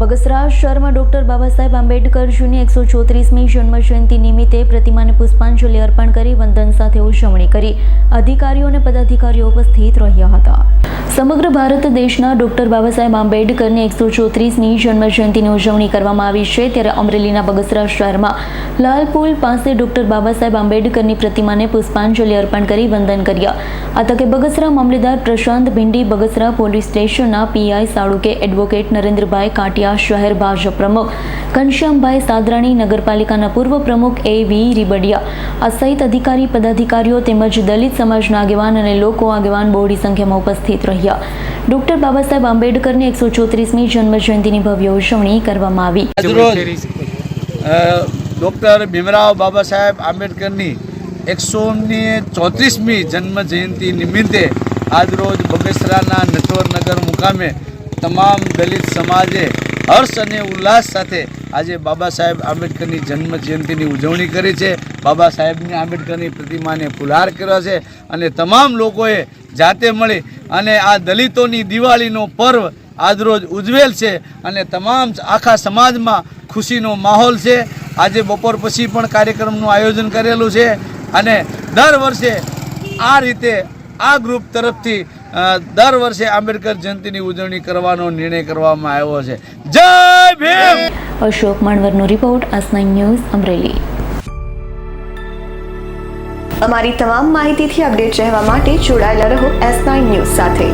બગસરા શહેરમાં ડોક્ટર બાબા સાહેબ આંબેડકરજીની 134મી જન્મજયંતિ નિમિત્તે પ્રતિમાને પુષ્પાંજલિ અર્પણ કરી વંદન સાથે ઉજવણી કરી અધિકારીઓ અને પદાધિકારીઓ ઉપસ્થિત રહ્યા હતા। સમગ્ર ભારત દેશના ડોક્ટર બાબા સાહેબ આંબેડકરની 134મી જન્મજયંતિની ઉજવણી કરવામાં આવી છે, ત્યારે અમરેલીના બગસરા શહેરમાં લાલ પુલ પાસે ડોક્ટર બાબા સાહેબ આંબેડકરની પ્રતિમાને પુષ્પાંજલિ અર્પણ કરી વંદન કર્યા। આ તકે બગસરા મામલેદાર પ્રશાંત ભિંડી, બગસરા પોલીસ સ્ટેશનના પીઆઈ સાળુકે, એડવોકેટ નરેન્દ્રભાઈ કાટિયા, શહેર ભાજપ પ્રમુખ ઘનશ્યામભાઈ સાદરાણી, નગરપાલિકાના પૂર્વ પ્રમુખ એ.વી. રીબડિયા સહિત અધિકારી પદાધિકારીઓ તેમજ દલિત સમાજના આગેવાન અને લોકો આગેવાન બહોળી સંખ્યામાં ઉપસ્થિત રહ્યા। ડોક્ટર બાબા સાહેબ આંબેડકરની 134મી જન્મજયંતિની ભવ્ય ઉજવણી કરવામાં આવી। ડોક્ટર ભીમરાવ બાબા સાહેબ આંબેડકરની 134મી જન્મજયંતિ નિમિત્તે આજરોજ બગસરાના નટવરનગર મુકામે તમામ દલિત સમાજે હર્ષ અને ઉલ્લાસ સાથે આજે બાબા સાહેબ આંબેડકરની જન્મજયંતિની ઉજવણી કરી છે। બાબા સાહેબની આંબેડકરની પ્રતિમાને ફુલહાર કર્યો છે અને તમામ લોકોએ જાતે મળી અને આ દલિતોની દિવાળીનો પર્વ આજરોજ ઉજવેલ છે અને તમામ આખા સમાજમાં ખુશીનો માહોલ છે। આજે બપોર પછી પણ કાર્યક્રમનું આયોજન કરેલું છે અને દર વર્ષે આ રીતે આ ગ્રુપ તરફથી દર વર્ષે આંબેડકર જયંતિની ઉજવણી કરવાનો નિર્ણય કરવામાં આવ્યો છે। જય ભીમ। અશોક માનવરનો રિપોર્ટ, આજ9 ન્યૂઝ, અમરેલી। અમારી તમામ માહિતીથી અપડેટ રહેવા માટે જોડાયેલા રહો S9 ન્યૂઝ સાથે।